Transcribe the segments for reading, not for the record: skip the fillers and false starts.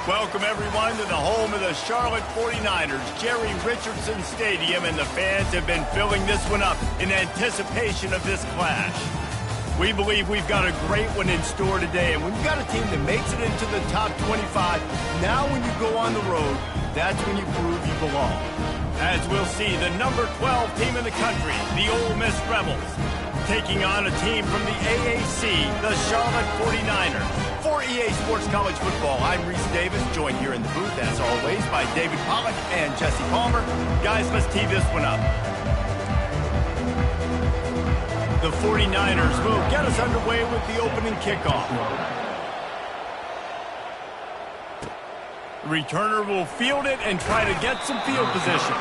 Welcome, everyone, to the home of the Charlotte 49ers, Jerry Richardson Stadium, and the fans have been filling this one up in anticipation of this clash. We believe we've got a great one in store today, and when you've got a team that makes it into the top 25, now when you go on the road, that's when you prove you belong. As we'll see, the number 12 team in the country, the Ole Miss Rebels, taking on a team from the AAC, the Charlotte 49ers. For EA Sports College Football, I'm Reese Davis, joined here in the booth, as always, by David Pollack and Jesse Palmer. Guys, let's tee this one up. The 49ers will get us underway with the opening kickoff. The returner will field it and try to get some field position.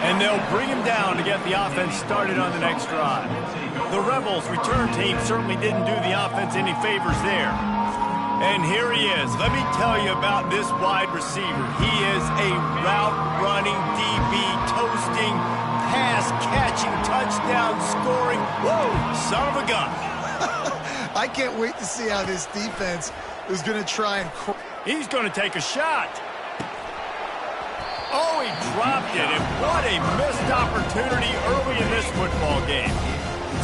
And they'll bring him down to get the offense started on the next drive. The Rebels return team certainly didn't do the offense any favors there. And here he is. Let me tell you about this wide receiver. He is a route-running, DB, toasting, pass-catching, touchdown-scoring, whoa, son of a gun. I can't wait to see how this defense is going to try and... He's going to take a shot. Oh, he dropped it, and what a missed opportunity early in this football game.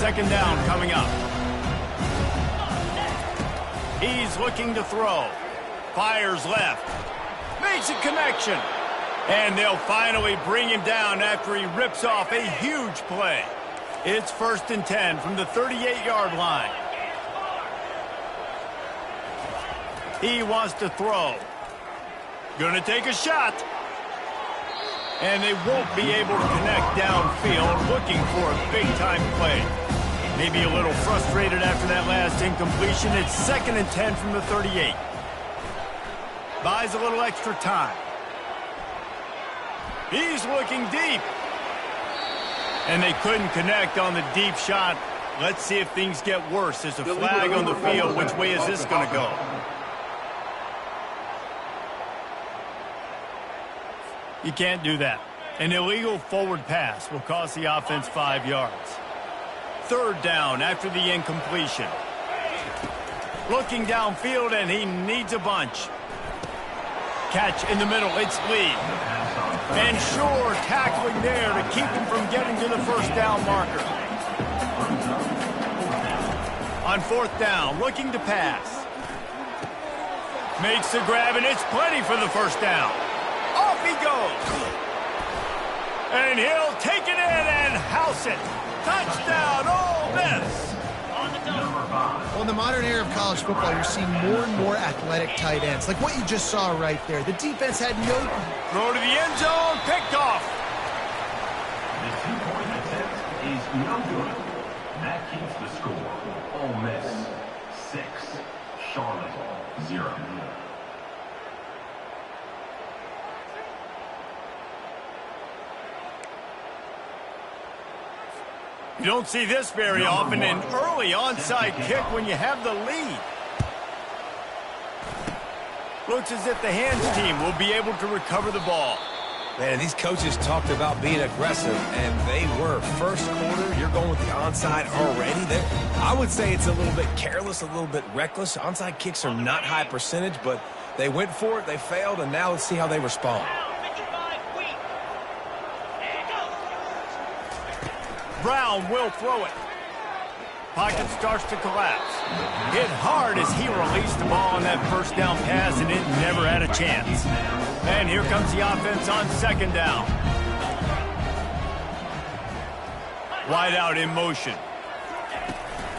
Second down coming up. He's looking to throw. Fires left. Makes a connection. And they'll finally bring him down after he rips off a huge play. It's 1st and 10 from the 38-yard line. He wants to throw. Gonna take a shot. And they won't be able to connect downfield, looking for a big-time play. Maybe a little frustrated after that last incompletion. It's 2nd and 10 from the 38. Buys a little extra time. He's looking deep. And they couldn't connect on the deep shot. Let's see if things get worse. There's a flag on the field. Which way is this going to go? You can't do that. An illegal forward pass will cost the offense 5 yards. 3rd down after the incompletion. Looking downfield, and he needs a bunch. Catch in the middle. It's Lee. And sure, tackling there to keep him from getting to the first down marker. On 4th down, looking to pass. Makes the grab, and it's plenty for the first down. Off he goes. And he'll take it in and house it. Touchdown, Ole Miss. Well, in the modern era of college football, you're seeing more and more athletic tight ends. Like what you just saw right there. The defense had no... Throw to the end zone, picked off. The 2-point attempt is no good. That keeps the score. Ole Miss 6, Charlotte 0. You don't see this very often, an early onside kick when you have the lead. Looks as if the hands team will be able to recover the ball. Man, these coaches talked about being aggressive, and they were. First quarter, you're going with the onside already. I would say it's a little bit careless, a little bit reckless. Onside kicks are not high percentage, but they went for it, they failed, and now let's see how they respond. Brown will throw it. Pocket starts to collapse. Hit hard as he released the ball on that first down pass, and it never had a chance. And here comes the offense on 2nd down. Wide out in motion.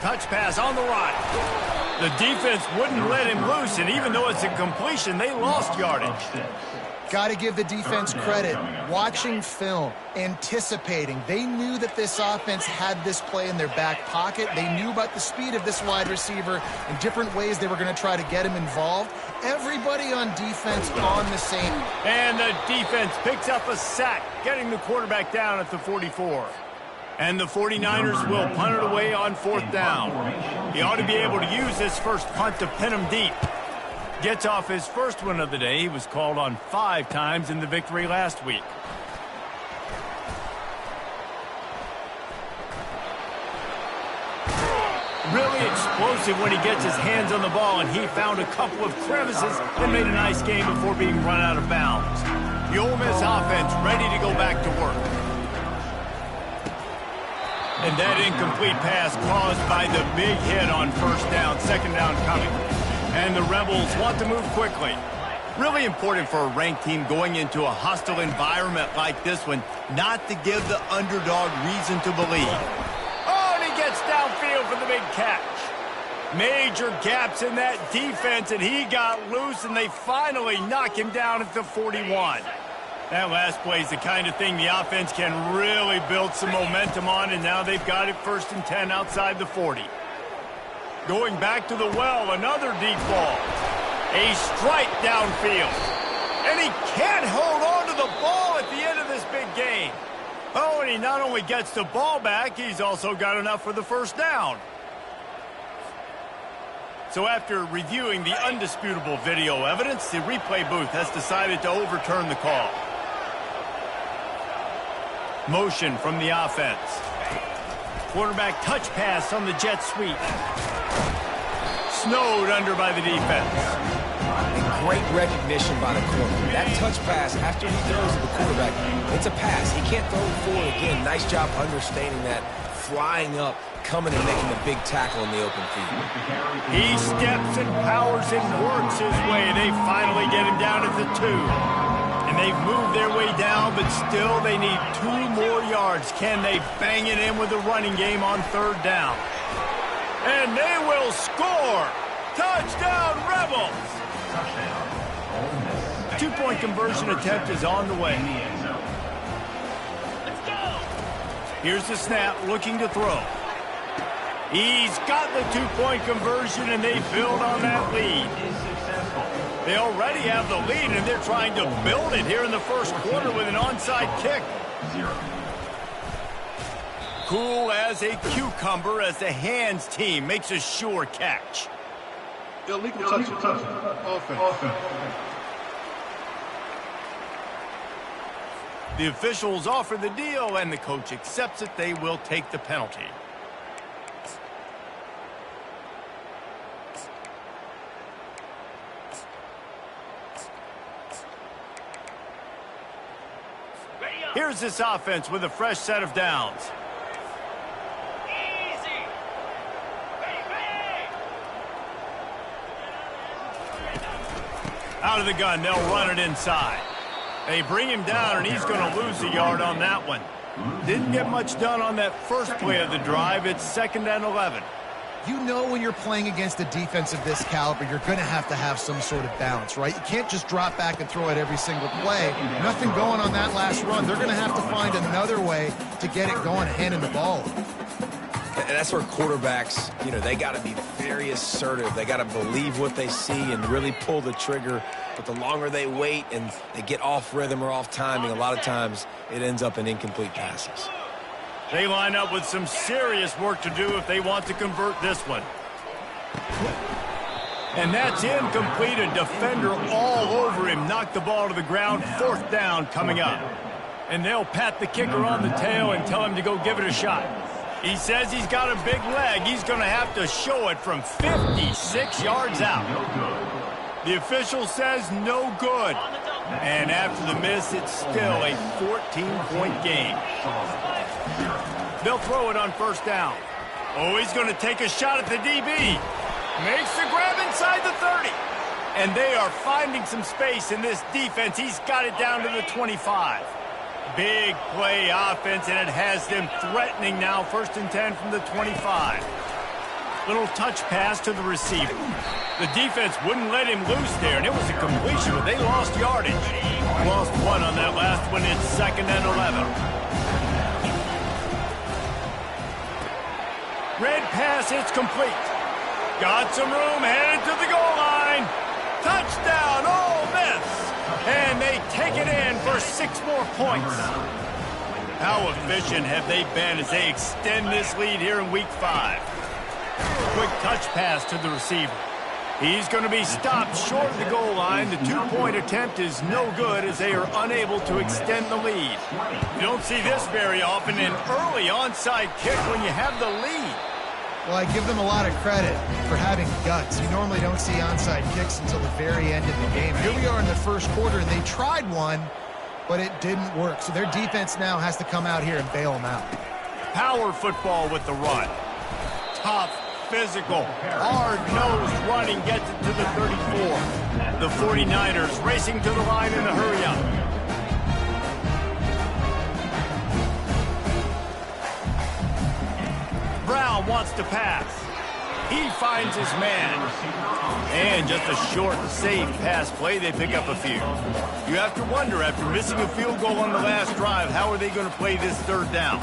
Touch pass on the right. The defense wouldn't let him loose, and even though it's a completion, they lost yardage. Got to give the defense credit. Watching film, anticipating. They knew that this offense had this play in their back pocket. They knew about the speed of this wide receiver and different ways they were going to try to get him involved. Everybody on defense on the same. And the defense picks up a sack, getting the quarterback down at the 44. And the 49ers will punt it away on 4th down. He ought to be able to use this first punt to pin him deep. Gets off his first one of the day. He was called on 5 times in the victory last week. Really explosive when he gets his hands on the ball, and he found a couple of crevices and made a nice game before being run out of bounds. The Ole Miss offense ready to go back to work. And that incomplete pass caused by the big hit on first down, second down coming. And the Rebels want to move quickly. Really important for a ranked team going into a hostile environment like this one not to give the underdog reason to believe. Oh, and he gets downfield for the big catch. Major gaps in that defense, and he got loose, and they finally knock him down at the 41. That last play is the kind of thing the offense can really build some momentum on, and now they've got it 1st and 10 outside the 40. Going back to the well, another deep ball. A strike downfield. And he can't hold on to the ball at the end of this big game. Oh, and he not only gets the ball back, he's also got enough for the first down. So after reviewing the undisputable video evidence, the replay booth has decided to overturn the call. Motion from the offense. Quarterback touch pass on the jet sweep. Snowed under by the defense. And great recognition by the corner. That touch pass, after he throws to the quarterback, it's a pass. He can't throw it forward again. Nice job understanding that. Flying up, coming and making a big tackle in the open field. He steps and powers and works his way. They finally get him down at the 2. And they've moved their way down, but still they need 2 more yards. Can they bang it in with the running game on 3rd down? And they will score! Touchdown, Rebels! Touchdown. 2-point conversion attempt is on the way. Here's the snap, looking to throw. He's got the 2-point conversion, and they build on that lead. They already have the lead, and they're trying to build it here in the first quarter with an onside kick. Cool as a cucumber as the hands team makes a sure catch. Illegal touch. Offense. The officials offer the deal, and the coach accepts it. They will take the penalty. Here's this offense with a fresh set of downs. Out of the gun, they'll run it inside. They bring him down, and he's going to lose a yard on that one. Didn't get much done on that first play of the drive. It's 2nd and 11. You know when you're playing against a defense of this caliber, you're going to have some sort of balance, right? You can't just drop back and throw it every single play. Nothing going on that last run. They're going to have to find another way to get it going, handing the ball. And that's where quarterbacks, they got to be very assertive. They got to believe what they see and really pull the trigger. But the longer they wait and they get off rhythm or off timing, a lot of times it ends up in incomplete passes. They line up with some serious work to do if they want to convert this one. And that's incomplete. A defender all over him. Knocked the ball to the ground. 4th down coming up. And they'll pat the kicker on the tail and tell him to go give it a shot. He says he's got a big leg. He's going to have to show it from 56 yards out. The official says no good. And after the miss, it's still a 14-point game. They'll throw it on 1st down. Oh, he's going to take a shot at the DB. Makes the grab inside the 30. And they are finding some space in this defense. He's got it down to the 25. Big play offense, and it has them threatening now. 1st and 10 from the 25. Little touch pass to the receiver. The defense wouldn't let him loose there, and it was a completion, but they lost yardage. Lost 1 on that last one. It's 2nd and 11. Red pass, it's complete. Got some room, headed to the goal line. Touchdown, Ole Miss. And they take it in for 6 more points. How efficient have they been as they extend this lead here in Week 5? Quick touch pass to the receiver. He's going to be stopped short of the goal line. The 2-point attempt is no good as they are unable to extend the lead. You don't see this very often, an early onside kick when you have the lead. Well, I give them a lot of credit for having guts. You normally don't see onside kicks until the very end of the game. Here we are in the first quarter, and they tried one, but it didn't work. So their defense now has to come out here and bail them out. Power football with the run. Tough, physical, hard-nosed running gets it to the 34. The 49ers racing to the line in a hurry-up. Brown wants to pass. He finds his man. And just a short, safe pass play, they pick up a few. You have to wonder, after missing a field goal on the last drive, how are they going to play this third down?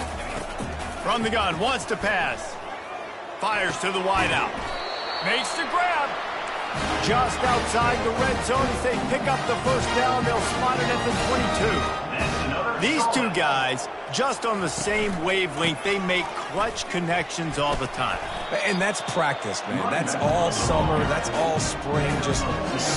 From the gun, wants to pass. Fires to the wideout. Makes the grab. Just outside the red zone as they pick up the first down. They'll spot it at the 22. These two guys, just on the same wavelength, they make clutch connections all the time. And that's practice, man. That's all summer. That's all spring. Just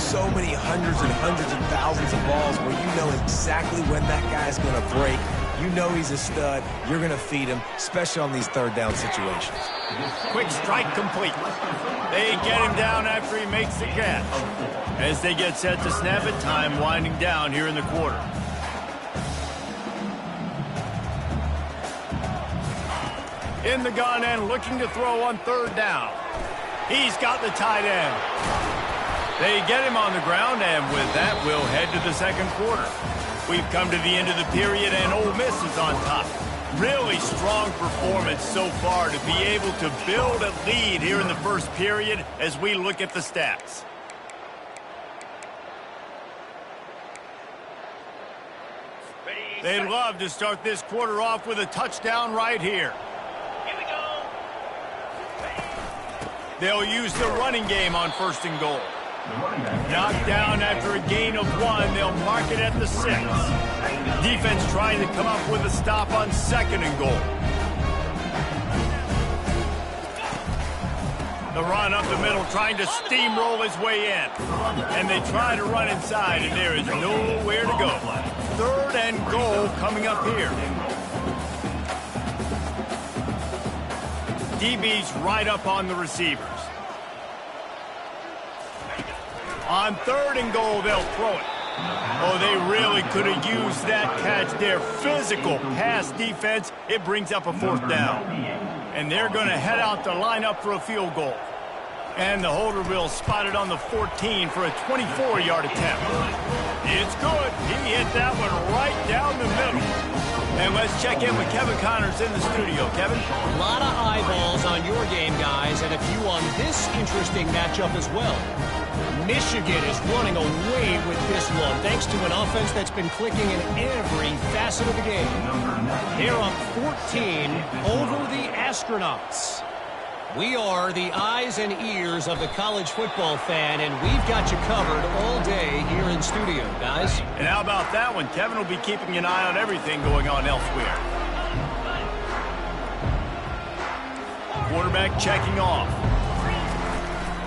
so many hundreds and hundreds and thousands of balls where you know exactly when that guy's going to break. You know he's a stud. You're going to feed him, especially on these third down situations. Quick strike complete. They get him down after he makes the catch. As they get set to snap it, time winding down here in the quarter. In the gun and looking to throw on third down. He's got the tight end. They get him on the ground, and with that, we'll head to the second quarter. We've come to the end of the period, and Ole Miss is on top. Really strong performance so far to be able to build a lead here in the first period as we look at the stats. They'd love to start this quarter off with a touchdown right here. They'll use the running game on first and goal. Knocked down after a gain of 1. They'll mark it at the 6. Defense trying to come up with a stop on second and goal. The run up the middle, trying to steamroll his way in. And they try to run inside, and there is nowhere to go. Third and goal coming up here. DB's right up on the receivers. On third and goal, they'll throw it. Oh, they really could have used that catch there. Physical pass defense. It brings up a fourth down. And they're going to head out to line up for a field goal. And the holder will spot it on the 14 for a 24-yard attempt. It's good. He hit that one right down the middle. And let's check in with Kevin Connors in the studio. Kevin? A lot of eyeballs on your game, guys, and a few on this interesting matchup as well. Michigan is running away with this one, thanks to an offense that's been clicking in every facet of the game. They're up 14 over the Astronauts. We are the eyes and ears of the college football fan, and we've got you covered all day here in studio, guys. And how about that one? Kevin will be keeping an eye on everything going on elsewhere. Quarterback checking off.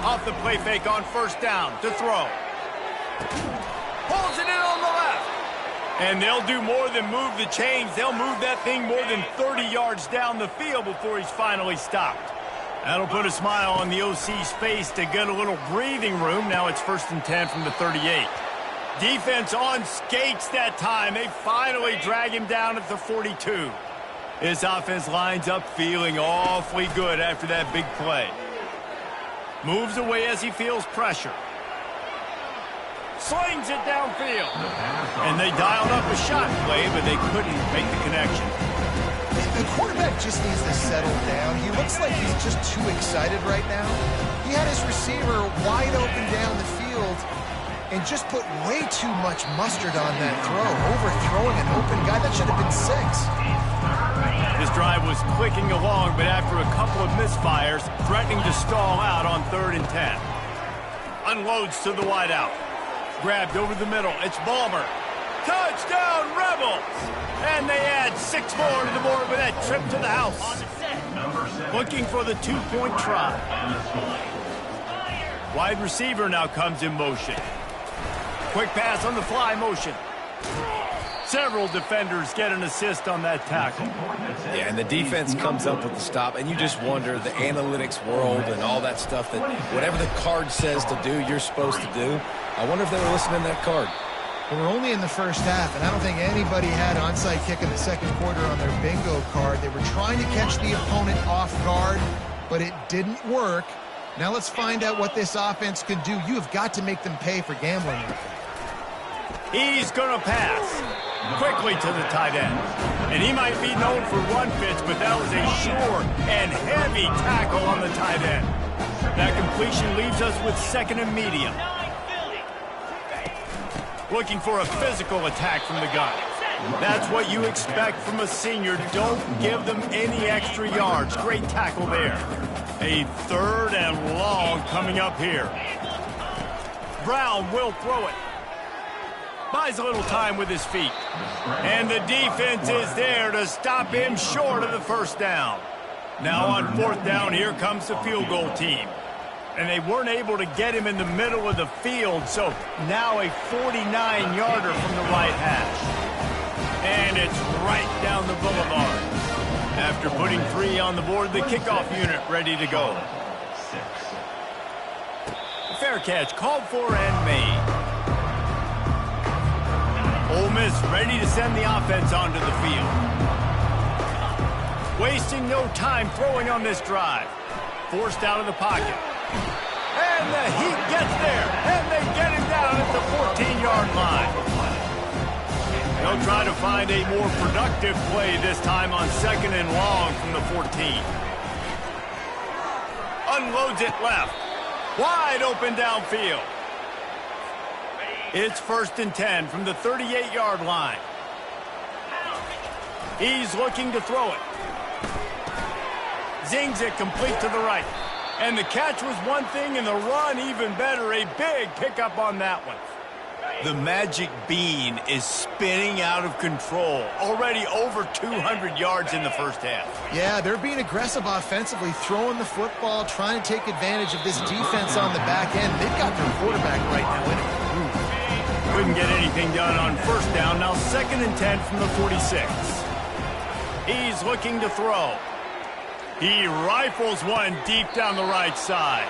Off the play fake on first down to throw. Pulls it in on the left. And they'll do more than move the chains. They'll move that thing more than 30 yards down the field before he's finally stopped. That'll put a smile on the OC's face to get a little breathing room. Now it's 1st and 10 from the 38. Defense on skates that time. They finally drag him down at the 42. This offense lines up feeling awfully good after that big play. Moves away as he feels pressure. Slings it downfield. And they dialed up a shot play, but they couldn't make the connection. The quarterback just needs to settle down. He looks like he's just too excited right now. He had his receiver wide open down the field and just put way too much mustard on that throw, overthrowing an open guy. That should have been 6. This drive was clicking along, but after a couple of misfires, threatening to stall out on 3rd and 10. Unloads to the wideout. Grabbed over the middle. It's Balmer. Touchdown, Rebels! And they add 6 more to the board with that trip to the house. Looking for the 2-point try. Wide receiver now comes in motion. Quick pass on the fly motion. Several defenders get an assist on that tackle. Yeah, and the defense comes up with the stop, and you just wonder, the analytics world and all that stuff, that whatever the card says to do, you're supposed to do. I wonder if they were listening to that card. Well, we're only in the first half, and I don't think anybody had onside kick in the second quarter on their bingo card. They were trying to catch the opponent off guard, but it didn't work. Now let's find out what this offense can do. You have got to make them pay for gambling. He's going to pass quickly to the tight end. And he might be known for run fits, but that was a sure and heavy tackle on the tight end. That completion leaves us with second and medium. Looking for a physical attack from the gun. That's what you expect from a senior. Don't give them any extra yards. Great tackle there. A third and long coming up here. Brown will throw it. Buys a little time with his feet. And the defense is there to stop him short of the first down. Now on fourth down, here comes the field goal team. And they weren't able to get him in the middle of the field, so now a 49-yarder from the right hash. And it's right down the boulevard. After putting 3 on the board, the kickoff unit ready to go. Fair catch called for and made. Ole Miss ready to send the offense onto the field. Wasting no time throwing on this drive. Forced out of the pocket. And the Heat gets there. And they get him down at the 14-yard line. They'll try to find a more productive play this time on second and long from the 14. Unloads it left. Wide open downfield. It's first and 10 from the 38-yard line. He's looking to throw it. Zings it complete to the right. And the catch was one thing, and the run even better. A big pickup on that one. The magic bean is spinning out of control. Already over 200 yards in the first half. Yeah, they're being aggressive offensively, throwing the football, trying to take advantage of this defense on the back end. They've got their quarterback right now in it. Couldn't get anything done on first down. Now second and 10 from the 46. He's looking to throw. He rifles one deep down the right side.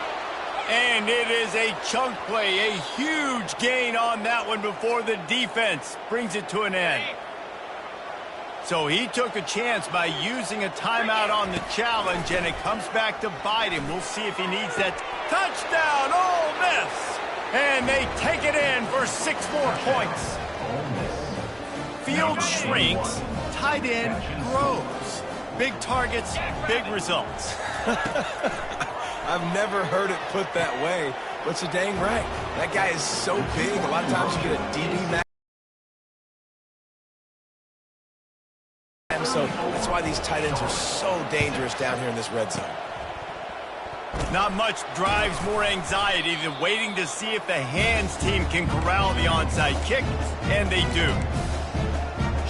And it is a chunk play, a huge gain on that one before the defense brings it to an end. So he took a chance by using a timeout on the challenge, and it comes back to bite him. We'll see if he needs that. Touchdown, Ole Miss! And they take it in for 6 more points. Field shrinks, tight end grows. Big targets, big results. I've never heard it put that way, but you're dang right. That guy is so big, a lot of times you get a DB match. So that's why these tight ends are so dangerous down here in this red zone. Not much drives more anxiety than waiting to see if the hands team can corral the onside kick, and they do.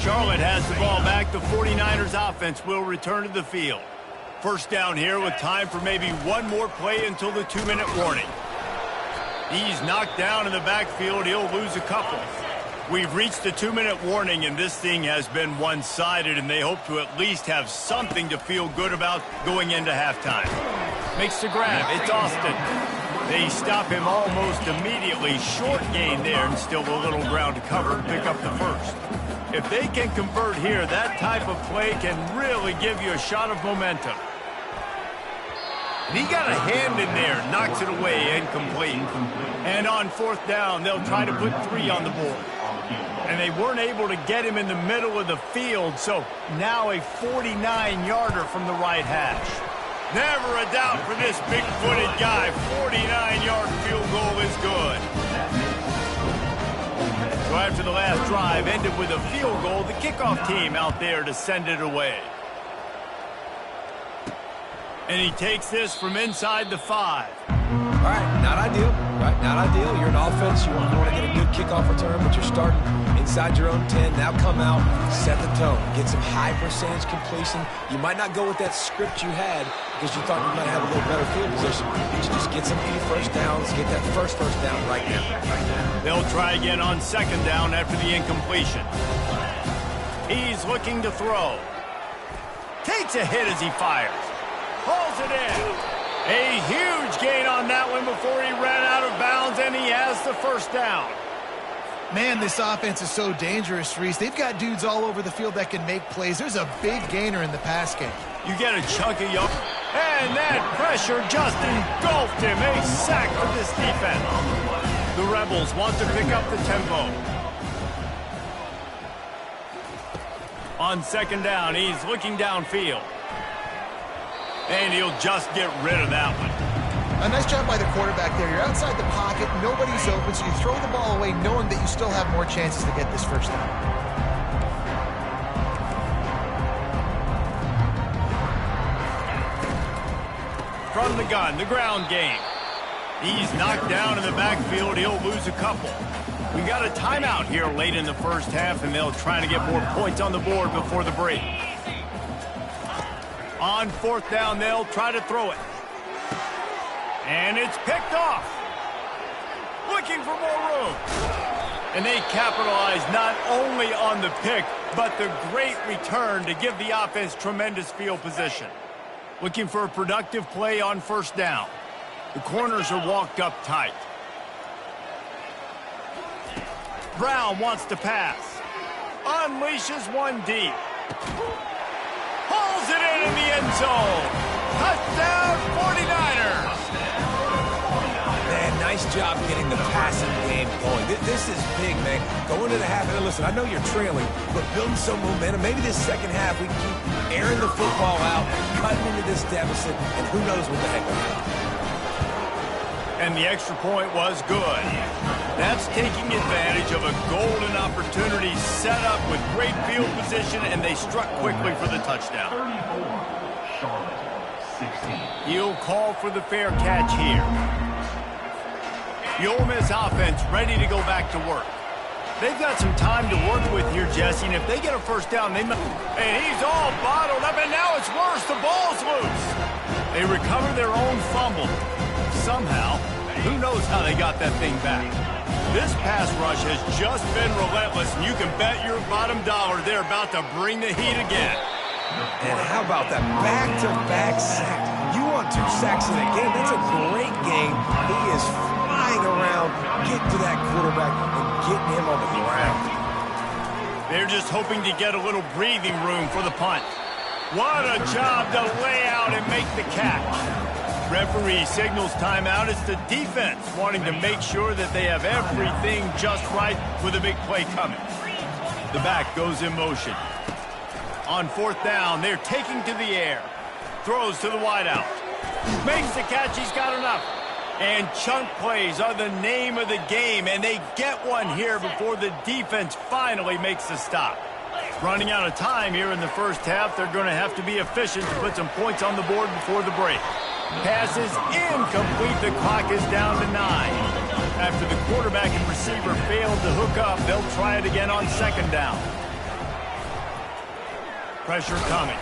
Charlotte has the ball back. The 49ers offense will return to the field. First down here with time for maybe one more play until the 2-minute warning. He's knocked down in the backfield. He'll lose a couple. We've reached the 2-minute warning, and this thing has been one-sided, and they hope to at least have something to feel good about going into halftime. Makes the grab. It's Austin. They stop him almost immediately. Short gain there, and still a little ground to cover and pick up the first. If they can convert here, that type of play can really give you a shot of momentum. And he got a hand in there, knocks it away, incomplete. And on fourth down, they'll try to put 3 on the board. And they weren't able to get him in the middle of the field, so now a 49-yarder from the right hash. Never a doubt for this big-footed guy. 49-yard field goal is good. So after the last drive ended with a field goal, the kickoff team out there to send it away. And he takes this from inside the 5. All right, not ideal, right? Not ideal. You're an offense. You want to get a good kickoff return, but you're starting inside your own 10. Now come out, set the tone, get some high percentage completion. You might not go with that script you had because you thought you might have a little better field position. But you just get some key first downs, get that first down right now. They'll try again on second down after the incompletion. He's looking to throw. Takes a hit as he fires. Pulls it in. A huge gain on that one before he ran out of bounds, and he has the first down. Man, this offense is so dangerous, Reese. They've got dudes all over the field that can make plays. There's a big gainer in the pass game. You get a chunk of yards, and that pressure just engulfed him. A sack for this defense. The Rebels want to pick up the tempo. On second down, he's looking downfield. And he'll just get rid of that one. A nice job by the quarterback there. You're outside the pocket, nobody's open, so you throw the ball away knowing that you still have more chances to get this first down. From the gun, the ground game. He's knocked down in the backfield. He'll lose a couple. We got a timeout here late in the first half, and they'll try to get more points on the board before the break. On fourth down, they'll try to throw it. And it's picked off. Looking for more room. And they capitalize not only on the pick, but the great return to give the offense tremendous field position. Looking for a productive play on first down. The corners are walked up tight. Brown wants to pass. Unleashes one deep. Pulls it in the end zone. Touchdown, 49ers. Man, nice job getting the passing game going. This is big, man. Going to the half, and listen, I know you're trailing, but building some momentum. Maybe this second half we can keep airing the football out, cutting into this deficit, and who knows what the heck will happen. And the extra point was good. That's taking advantage of a golden opportunity set up with great field position, and they struck quickly for the touchdown. 34, Charlotte, 16. He'll call for the fair catch here. The Ole Miss offense ready to go back to work. They've got some time to work with here, Jesse, and if they get a first down, and he's all bottled up, and now it's worse. The ball's loose. They recover their own fumble. Somehow, who knows how they got that thing back. This pass rush has just been relentless, and you can bet your bottom dollar they're about to bring the heat again. And how about that back-to-back sack? You want 2 sacks in a game? That's a great game. He is flying around, getting to that quarterback and getting him on the ground. They're just hoping to get a little breathing room for the punt. What a job to lay out and make the catch. Referee signals timeout. It's the defense wanting to make sure that they have everything just right with a big play coming. The back goes in motion. On fourth down, they're taking to the air. Throws to the wideout. Makes the catch. He's got enough. And chunk plays are the name of the game, and they get one here before the defense finally makes the stop. Running out of time here in the first half, they're going to have to be efficient to put some points on the board before the break. Pass is incomplete. The clock is down to 9. After the quarterback and receiver failed to hook up, they'll try it again on second down. Pressure coming.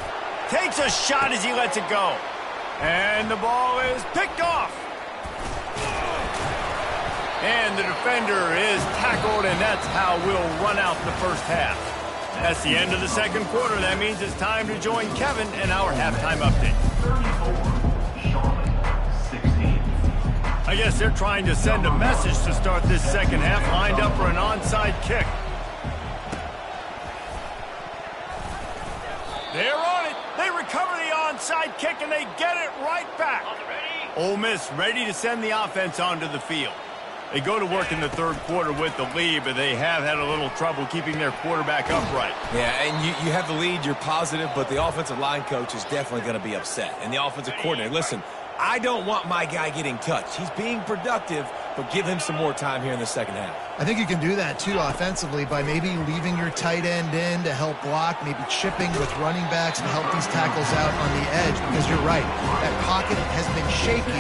Takes a shot as he lets it go. And the ball is picked off. And the defender is tackled, and that's how we'll run out the first half. That's the end of the second quarter. That means it's time to join Kevin in our halftime update. 34, Charlotte, 16. I guess they're trying to send a message to start this second half, lined up for an onside kick. They're on it. They recover the onside kick, and they get it right back. Ole Miss ready to send the offense onto the field. They go to work in the third quarter with the lead, but they have had a little trouble keeping their quarterback upright. Yeah, and you have the lead, you're positive, but the offensive line coach is definitely going to be upset. And the offensive coordinator, listen, I don't want my guy getting touched. He's being productive, but give him some more time here in the second half. I think you can do that, too, offensively, by maybe leaving your tight end in to help block, maybe chipping with running backs to help these tackles out on the edge, because you're right, that pocket has been shaky,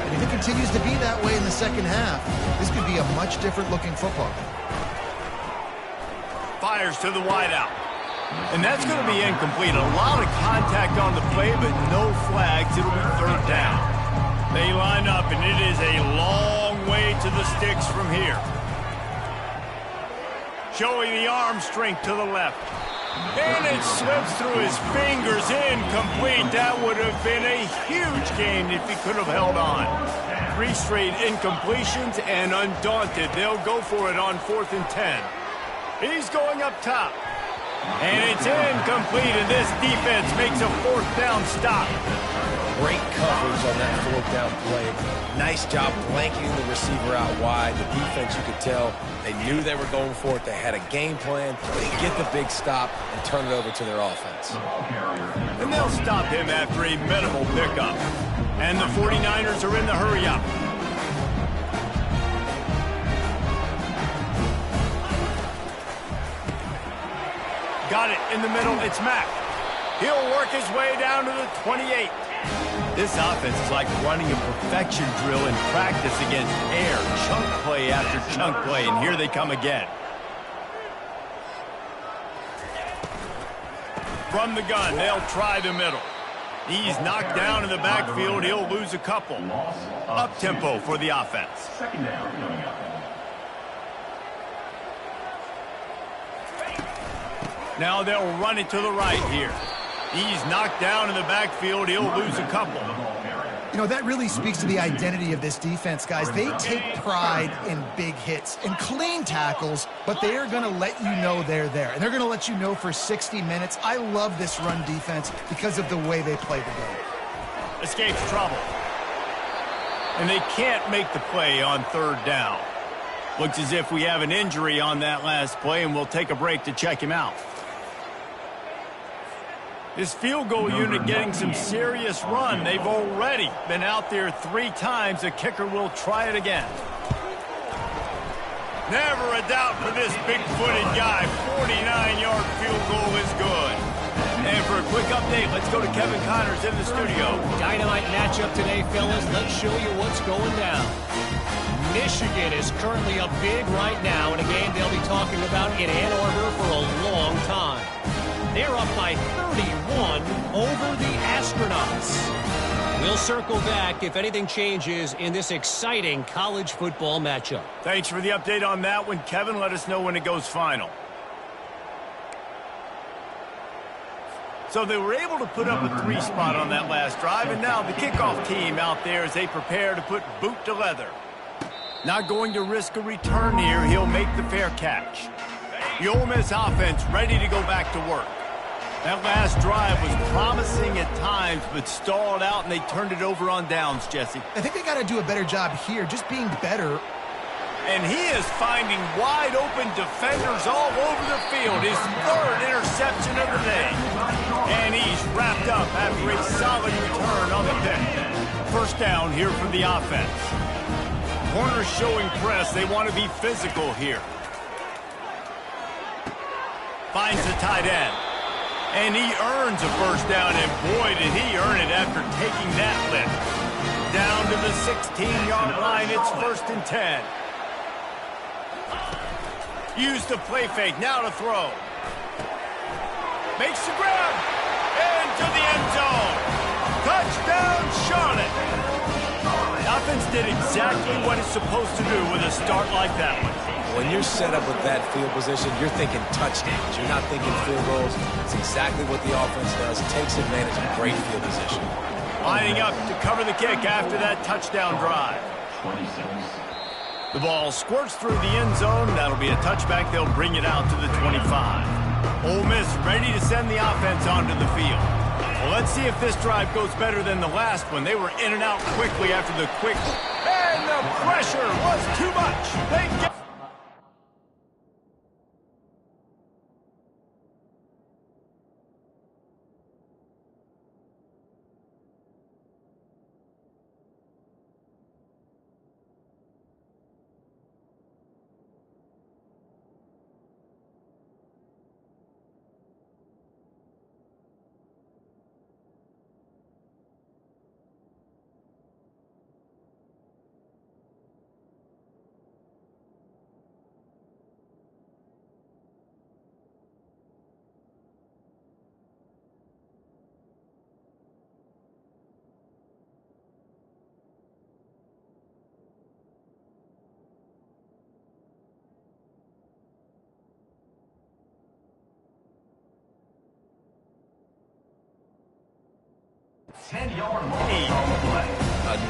And if it continues to be that way in the second half, this could be a much different looking football. Fires to the wideout. And that's going to be incomplete. A lot of contact on the play, but no flags. It'll be third down. They line up, and it is a long way to the sticks from here. Showing the arm strength to the left. And it slips through his fingers. Incomplete. That would have been a huge gain if he could have held on. 3 straight incompletions, and undaunted, they'll go for it on 4th and 10. He's going up top. And it's incomplete, and this defense makes a 4th down stop. Great coverage on that 4th down play. Nice job blanketing the receiver out wide. The defense, you could tell, they knew they were going for it. They had a game plan. They get the big stop and turn it over to their offense. And they'll stop him after a minimal pickup. And the 49ers are in the hurry-up. Got it in the middle. It's Mack. He'll work his way down to the 28. This offense is like running a perfection drill in practice against air. Chunk play after chunk play, and here they come again. From the gun, they'll try the middle. He's knocked down in the backfield. He'll lose a couple. Up-tempo for the offense. Second down coming up. Now they'll run it to the right here. He's knocked down in the backfield. He'll lose a couple. You know, that really speaks to the identity of this defense, guys. They take pride in big hits and clean tackles, but they are going to let you know they're there. And they're going to let you know for 60 minutes. I love this run defense because of the way they play the game. Escapes trouble. And they can't make the play on 3rd down. Looks as if we have an injury on that last play, and we'll take a break to check him out. This field goal unit getting some serious run. They've already been out there 3 times. The kicker will try it again. Never a doubt for this big-footed guy. 49-yard field goal is good. And for a quick update, let's go to Kevin Connors in the studio. Dynamite matchup today, fellas. Let's show you what's going down. Michigan is currently up big right now in a game they'll be talking about in Ann Arbor for a long time. They're up by 31 over the Astronauts. We'll circle back if anything changes in this exciting college football matchup. Thanks for the update on that one, Kevin. Let us know when it goes final. So they were able to put up a 3 spot on that last drive, and now the kickoff team out there as they prepare to put boot to leather. Not going to risk a return here. He'll make the fair catch. The Ole Miss offense ready to go back to work. That last drive was promising at times, but stalled out, and they turned it over on downs, Jesse. I think they got to do a better job here, just being better. And he is finding wide-open defenders all over the field. His 3rd interception of the day. And he's wrapped up after a solid return on the pick. 1st down here for the offense. Corners showing press. They want to be physical here. Finds the tight end. And he earns a 1st down, and boy, did he earn it after taking that lift. Down to the 16-yard line, it's 1st and 10. Use the play fake, now to throw. Makes the grab, into the end zone. Touchdown, Charlotte. The offense did exactly what it's supposed to do with a start like that one. When you're set up with that field position, you're thinking touchdowns. You're not thinking field goals. It's exactly what the offense does. It takes advantage of great field position. Lining up to cover the kick after that touchdown drive. 26. The ball squirts through the end zone. That'll be a touchback. They'll bring it out to the 25. Ole Miss ready to send the offense onto the field. Well, let's see if this drive goes better than the last one. They were in and out quickly after the quick. And the pressure was too much. They get 10-yard loss on the play.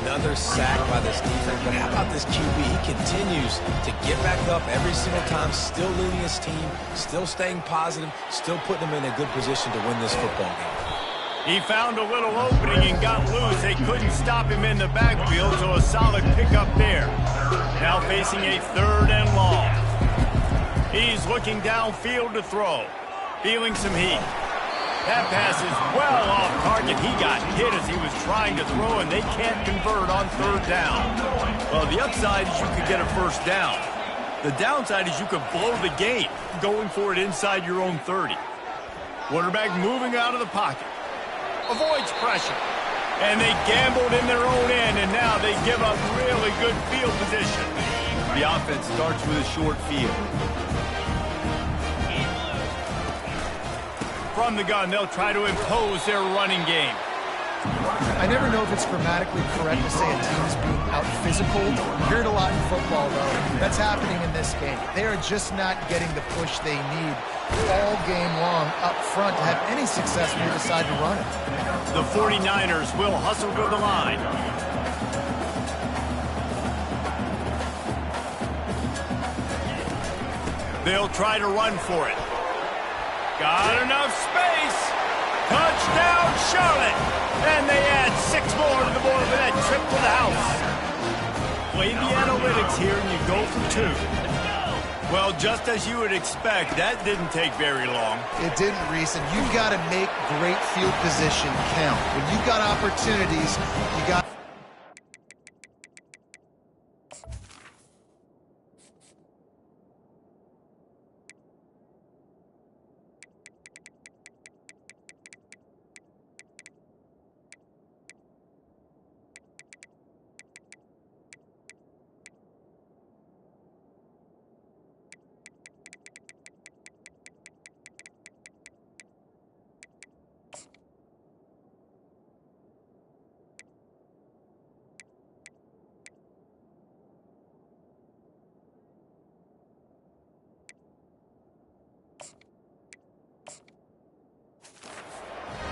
Another sack by this defense, but how about this QB? He continues to get back up every single time, still leading his team, still staying positive, still putting them in a good position to win this football game. He found a little opening and got loose. They couldn't stop him in the backfield, so a solid pickup there. Now facing a 3rd and long. He's looking downfield to throw, feeling some heat. That pass is well off target. He got hit as he was trying to throw, and they can't convert on 3rd down. Well, the upside is you could get a 1st down. The downside is you could blow the game going for it inside your own 30. Quarterback moving out of the pocket. Avoids pressure. And they gambled in their own end, and now they give up really good field position. The offense starts with a short field. From the gun, they'll try to impose their running game. I never know if it's grammatically correct to say a team is being out-physical. You hear it a lot in football, though. That's happening in this game. They are just not getting the push they need all game long up front to have any success when you decide to run it. The 49ers will hustle to the line. They'll try to run for it. Got enough space. Touchdown, Charlotte. And they add 6 more to the board with that trip to the house. Play the analytics here and you go for 2. Well, just as you would expect, that didn't take very long. It didn't, Reese, and you've got to make great field position count. When you've got opportunities, you got...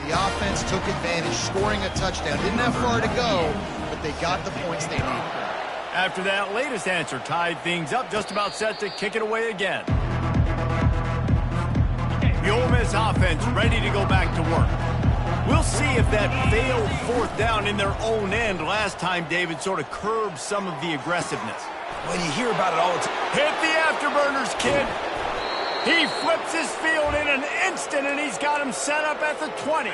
The offense took advantage, scoring a touchdown. Didn't have far to go, but they got the points they needed. After that latest answer tied things up, just about set to kick it away again. The Ole Miss offense ready to go back to work. We'll see if that failed 4th down in their own end last time, David, sort of curbed some of the aggressiveness. Well, you hear about it all the time. Hit the afterburners, kid. He flips his field in an instant, and he's got him set up at the 20.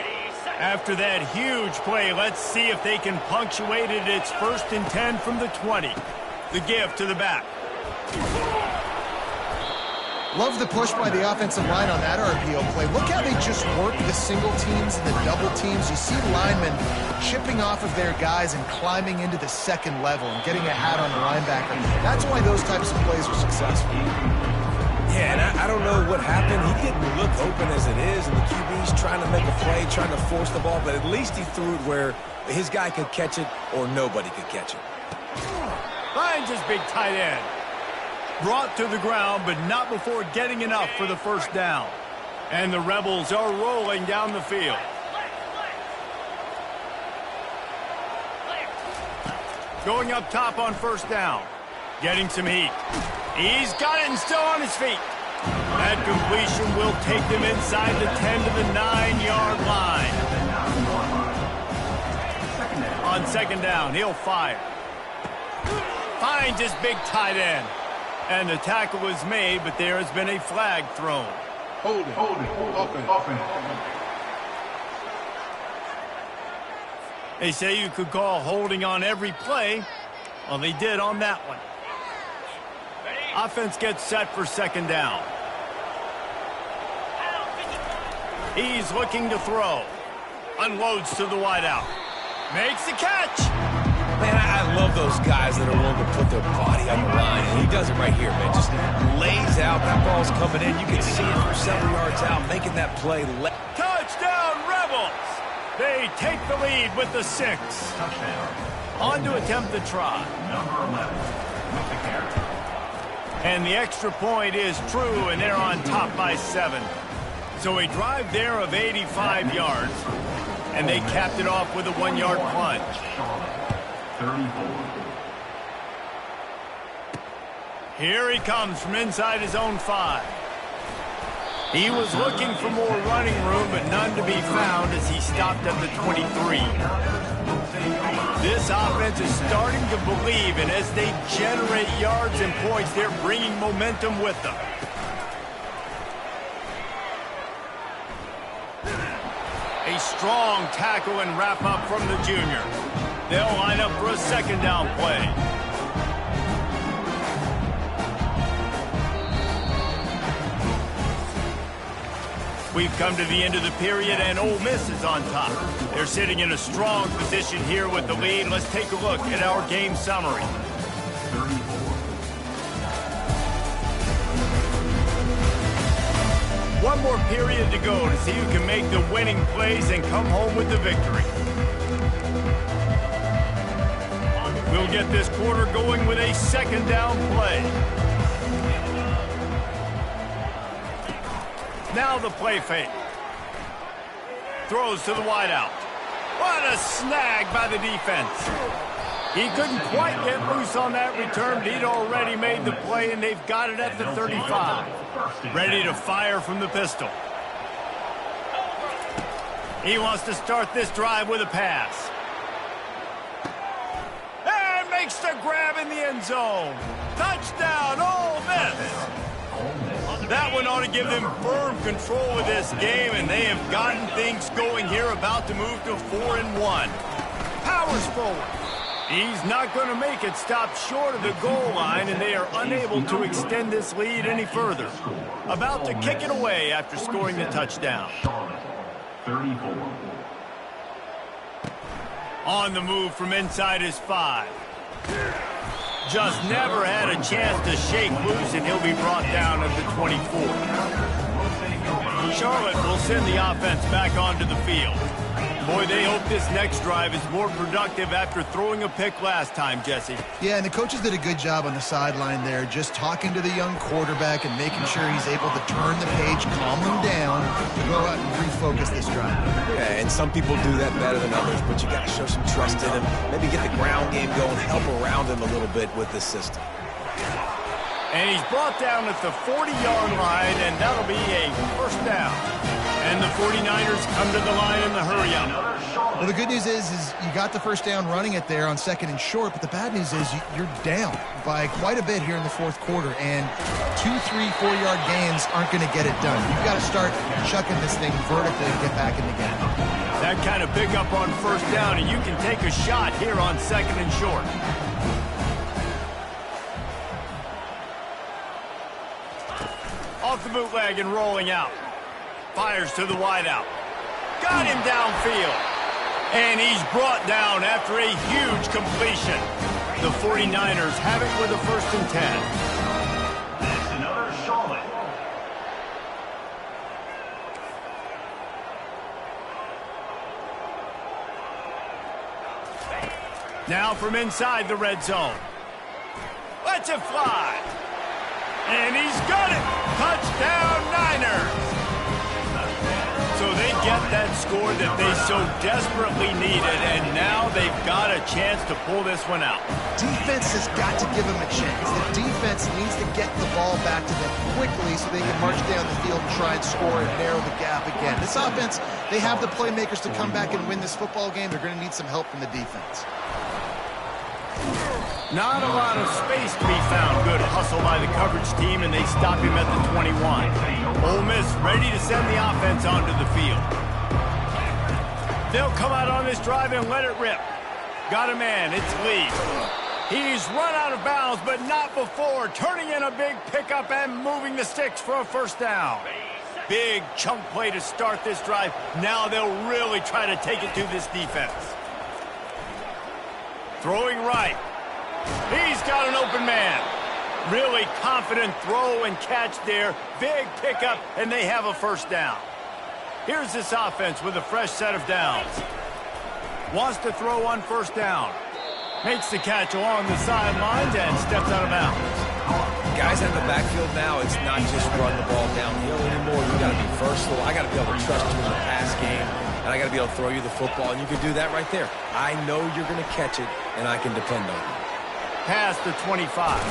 After that huge play, let's see if they can punctuate it. It's 1st and 10 from the 20. The give to the back. Love the push by the offensive line on that RPO play. Look how they just work the single teams and the double teams. You see linemen chipping off of their guys and climbing into the 2nd level and getting a hat on the linebacker. That's why those types of plays are successful. Yeah, and I don't know what happened. He didn't look open as it is, and the QB's trying to make a play, trying to force the ball, but at least he threw it where his guy could catch it or nobody could catch it. Finds his big tight end. Brought to the ground, but not before getting enough for the 1st down. And the Rebels are rolling down the field. Going up top on 1st down. Getting some heat. He's got it and still on his feet. That completion will take them inside the 10 to the 9-yard line. On 2nd down, he'll fire. Finds his big tight end. And the tackle is made, but there has been a flag thrown. Hold it. Offense. They say you could call holding on every play. Well, they did on that one. Offense gets set for 2nd down. He's looking to throw. Unloads to the wideout. Makes the catch. Man, I love those guys that are willing to put their body on the line, and he does it right here, man. Just lays out. That ball's coming in. You can see it from several yards out, making that play. Touchdown, Rebels! They take the lead with the 6. On to attempt the try. Number 11, with the carry. And the extra point is true, and they're on top by 7. So a drive there of 85 yards. and they capped it off with a 1-yard plunge. Charlotte, 34. Here he comes from inside his own 5. He was looking for more running room, but none to be found as he stopped at the 23. This offense is starting to believe, and as they generate yards and points, they're bringing momentum with them. A strong tackle and wrap-up from the junior. They'll line up for a 2nd down play. We've come to the end of the period, and Ole Miss is on top. They're sitting in a strong position here with the lead. Let's take a look at our game summary. 34. One more period to go to see who can make the winning plays and come home with the victory. We'll get this quarter going with a 2nd down play. Now the play fake. Throws to the wideout. What a snag by the defense. He couldn't quite get loose on that return. He'd already made the play, and they've got it at the 35. Ready to fire from the pistol. He wants to start this drive with a pass. And makes the grab in the end zone. Touchdown, Ole Miss. That one ought to give them firm control of this game, and they have gotten things going here, about to move to 4-1. Powers forward. He's not going to make it, stop short of the goal line, and they are unable to extend this lead any further. About to kick it away after scoring the touchdown. Charlotte, 34. On the move from inside his 5. Just never had a chance to shake loose, and he'll be brought down at the 24. Charlotte will send the offense back onto the field. Boy, they hope this next drive is more productive after throwing a pick last time, Jesse. Yeah, and the coaches did a good job on the sideline there, just talking to the young quarterback and making sure he's able to turn the page, calm him down, to go out and refocus this drive. Yeah, and some people do that better than others, but you got to show some trust in him. Maybe get the ground game going, help around him a little bit with this system. And he's brought down at the 40-yard line, and that'll be a 1st down. And the 49ers come to the line in the hurry-up. Well, the good news is you got the 1st down running it there on 2nd and short, but the bad news is you're down by quite a bit here in the 4th quarter, and 2, 3, 4-yard gains aren't going to get it done. You've got to start chucking this thing vertically and get back in the game. That kind of pickup on 1st down, and you can take a shot here on 2nd and short. Off the bootleg and rolling out. Fires to the wideout. Got him downfield. And he's brought down after a huge completion. The 49ers have it with a 1st and 10. That's another Charlotte. Now from inside the red zone. Lets it fly. And he's got it. Touchdown, Niners. So they get that score that they so desperately needed, and now they've got a chance to pull this one out. Defense has got to give them a chance. The defense needs to get the ball back to them quickly so they can march down the field and try and score and narrow the gap again. This offense, they have the playmakers to come back and win this football game. They're going to need some help from the defense. Not a lot of space to be found. Good hustle by the coverage team, and they stop him at the 21. Ole Miss ready to send the offense onto the field. They'll come out on this drive and let it rip. Got a man. It's Lee. He's run out of bounds, but not before. Turning in a big pickup and moving the sticks for a 1st down. Big chunk play to start this drive. Now they'll really try to take it to this defense. Throwing right. He's got an open man. Really confident throw and catch there. Big pickup, and they have a 1st down. Here's this offense with a fresh set of downs. Wants to throw on 1st down. Makes the catch along the sidelines and steps out of bounds. Guys in the backfield now, it's not just run the ball downhill anymore. You got to be versatile. I got to be able to trust you in the pass game. and I got to be able to throw you the football, and you can do that right there. I know you're going to catch it, and I can depend on you. Past the 25.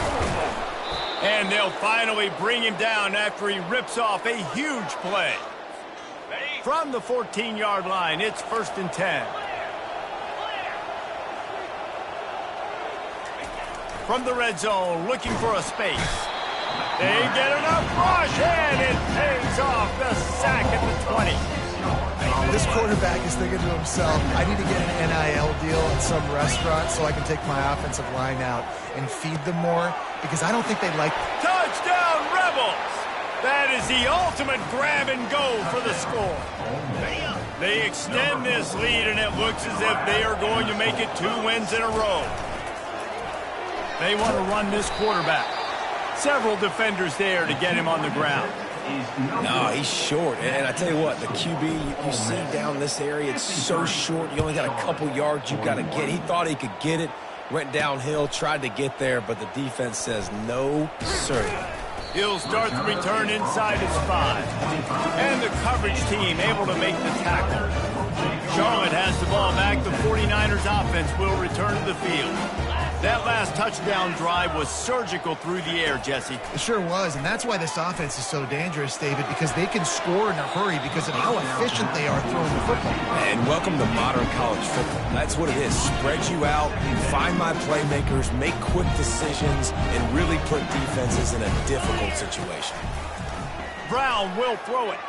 And they'll finally bring him down after he rips off a huge play. From the 14-yard line, it's 1st and 10. From the red zone, looking for a space. They get enough rush, and it pays off the sack at the 20. This quarterback is thinking to himself, I need to get an NIL deal at some restaurant so I can take my offensive line out and feed them more, because I don't think they like... Touchdown, Rebels! That is the ultimate grab and go for the score. They extend this lead, and it looks as if they are going to make it 2 wins in a row. They want to run this quarterback. Several defenders there to get him on the ground. No, he's short. And I tell you what, the QB, you see down this area, it's so short. You only got a couple yards you got to get. He thought he could get it, went downhill, tried to get there, but the defense says no, sir. He'll start the return inside his 5. And the coverage team able to make the tackle. Charlotte has the ball back. The 49ers offense will return to the field. That last touchdown drive was surgical through the air, Jesse. It sure was, and that's why this offense is so dangerous, David, because they can score in a hurry because of how efficient they are throwing the football. And welcome to modern college football. That's what it is. Spread you out, find my playmakers, make quick decisions, and really put defenses in a difficult situation. Brown will throw it.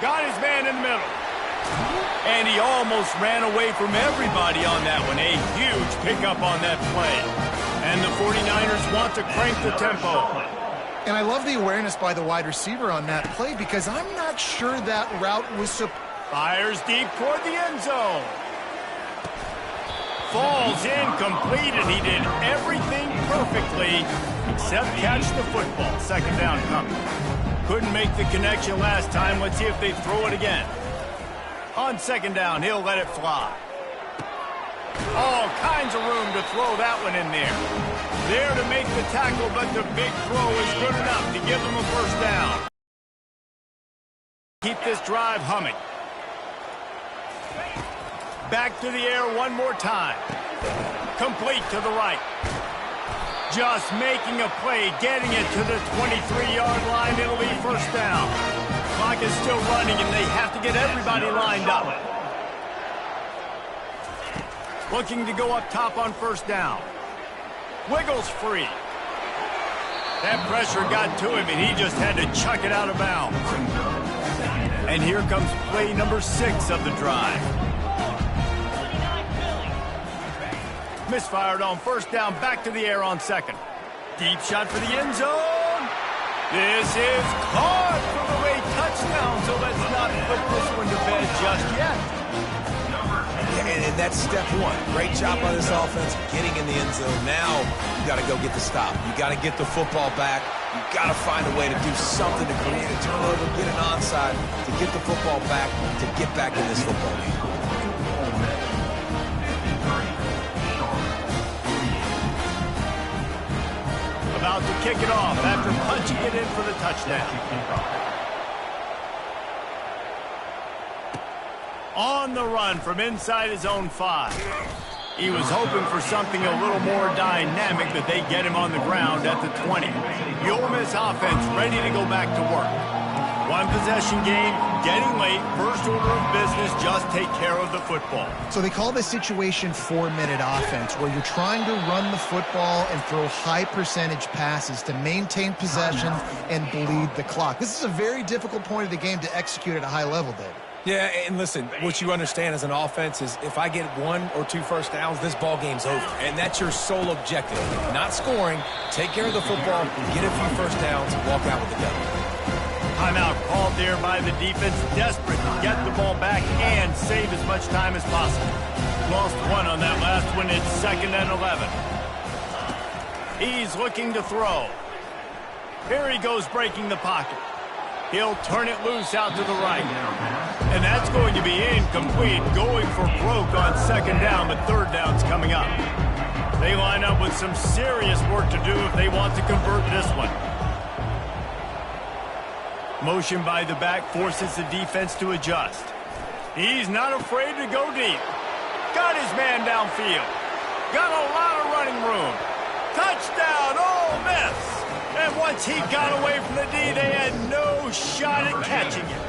Got his man in the middle. And he almost ran away from everybody on that one. A huge pickup on that play. And the 49ers want to crank the tempo. And I love the awareness by the wide receiver on that play because I'm not sure that route was... Fires deep toward the end zone. Falls incomplete, and he did everything perfectly except catch the football. 2nd down coming. Couldn't make the connection last time. Let's see if they throw it again. On 2nd down, he'll let it fly. All kinds of room to throw that one in there. There to make the tackle, but the big throw is good enough to give them a 1st down. Keep this drive humming. Back to the air one more time. Complete to the right. Just making a play, getting it to the 23-yard line. It'll be 1st down. Clock is still running, and they have to get everybody lined up. Looking to go up top on 1st down. Wiggles free. That pressure got to him, and he just had to chuck it out of bounds. And here comes play number 6 of the drive. Misfired on 1st down, back to the air on 2nd. Deep shot for the end zone. This is caught for the late touchdown, so let's not put this one to bed just yet. Yeah, and that's step 1. Great job by this offense getting in the end zone. Now you got to go get the stop. You got to get the football back. You got to find a way to do something to create a turnover, get an onside, to get the football back, to get back in this football game. About to kick it off after punching it in for the touchdown. On the run from inside his own 5. He was hoping for something a little more dynamic, but they get him on the ground at the 20. The Ole Miss offense ready to go back to work. One possession game, getting late, first order of business, just take care of the football. So they call this situation 4-minute offense, where you're trying to run the football and throw high percentage passes to maintain possession and bleed the clock. This is a very difficult point of the game to execute at a high level, Dave. Yeah, and listen, what you understand as an offense is if I get 1 or 2 first downs, this ball game's over. And that's your sole objective. Not scoring, take care of the football, get a few first downs, walk out with the W. Timeout called there by the defense, desperate to get the ball back and save as much time as possible. Lost 1 on that last one. It's 2nd and 11. He's looking to throw. Here he goes breaking the pocket. He'll turn it loose out to the right. And that's going to be incomplete, going for broke on 2nd down, but 3rd down's coming up. They line up with some serious work to do if they want to convert this one. Motion by the back forces the defense to adjust. He's not afraid to go deep. Got his man downfield. Got a lot of running room. Touchdown, Ole Miss. And once he got away from the D, they had no shot at catching him.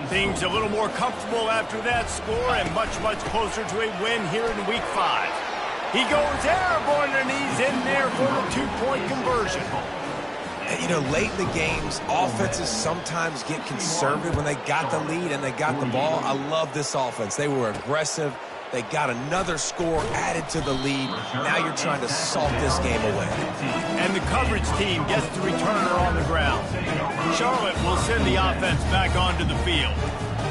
Things a little more comfortable after that score and much, much closer to a win here in Week 5. He goes airborne and he's in there for the two-point conversion. You know, late in the games, offenses sometimes get conservative when they got the lead and they got the ball. I love this offense. They were aggressive. They got another score added to the lead. Now you're trying to salt this game away. And the coverage team gets the returner on the ground. Charlotte will send the offense back onto the field.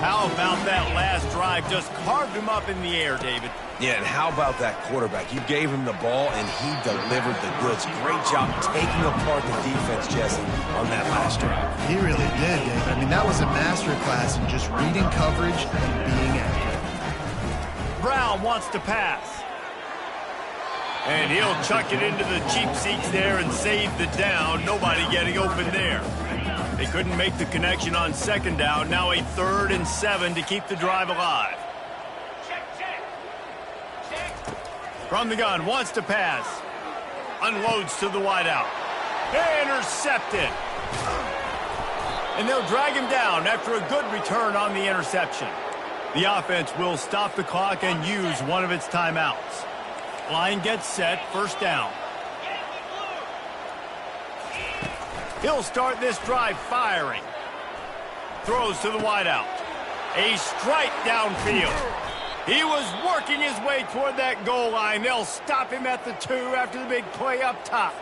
How about that last drive? Just carved him up in the air, David. Yeah, and how about that quarterback? You gave him the ball, and he delivered the goods. Great job taking apart the defense, Jesse, on that last drive. He really did, Dave. I mean, that was a masterclass in just reading coverage and being accurate. Brown wants to pass. And he'll chuck it into the cheap seats there and save the down. Nobody getting open there. They couldn't make the connection on second down. Now a 3rd and 7 to keep the drive alive. From the gun, wants to pass. Unloads to the wideout. Intercepted. And they'll drag him down after a good return on the interception. The offense will stop the clock and use one of its timeouts. Line gets set, first down. He'll start this drive firing. Throws to the wideout. A strike downfield. He was working his way toward that goal line. They'll stop him at the 2 after the big play up top.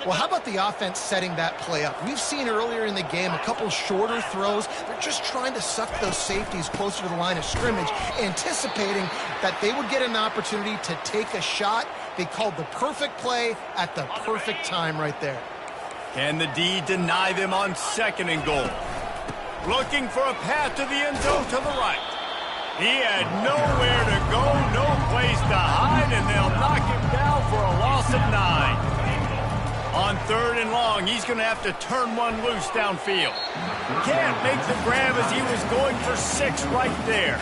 Well, how about the offense setting that play up? We've seen earlier in the game a couple shorter throws. They're just trying to suck those safeties closer to the line of scrimmage, anticipating that they would get an opportunity to take a shot. They called the perfect play at the perfect time right there. Can the D deny them on 2nd and goal? Looking for a path to the end zone to the right. He had nowhere to go, no place to hide, and they'll knock him down for a loss of 9. On 3rd and long, he's going to have to turn one loose downfield. Can't make the grab as he was going for 6 right there.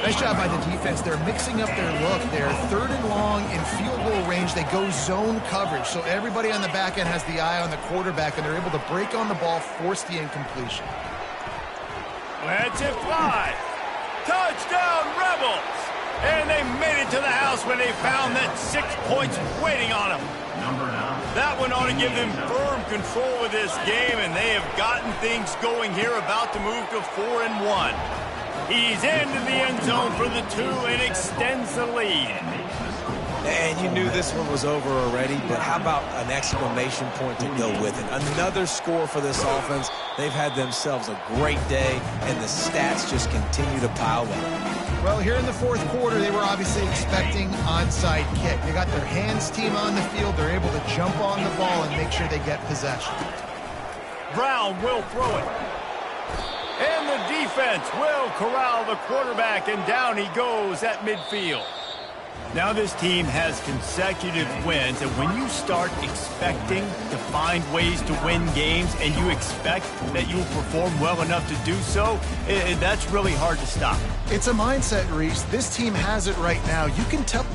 Nice job by the defense. They're mixing up their look there. 3rd and long in field goal range. They go zone coverage. So everybody on the back end has the eye on the quarterback, and they're able to break on the ball, force the incompletion. Let's it fly. Touchdown, Rebels! And they made it to the house when they found that 6 points waiting on them. That one ought to give them firm control of this game, and they have gotten things going here, about to move to 4 and 1. He's into the end zone for the 2 and extends the lead. And you knew this one was over already, but how about an exclamation point to go with it? Another score for this offense. They've had themselves a great day, and the stats just continue to pile up. Well, here in the 4th quarter, they were obviously expecting onside kick. They got their hands team on the field. They're able to jump on the ball and make sure they get possession. Brown will throw it. And the defense will corral the quarterback, and down he goes at midfield. Now this team has consecutive wins, and when you start expecting to find ways to win games and you expect that you'll perform well enough to do so, that's really hard to stop. It's a mindset, Reese. This team has it right now. You can tell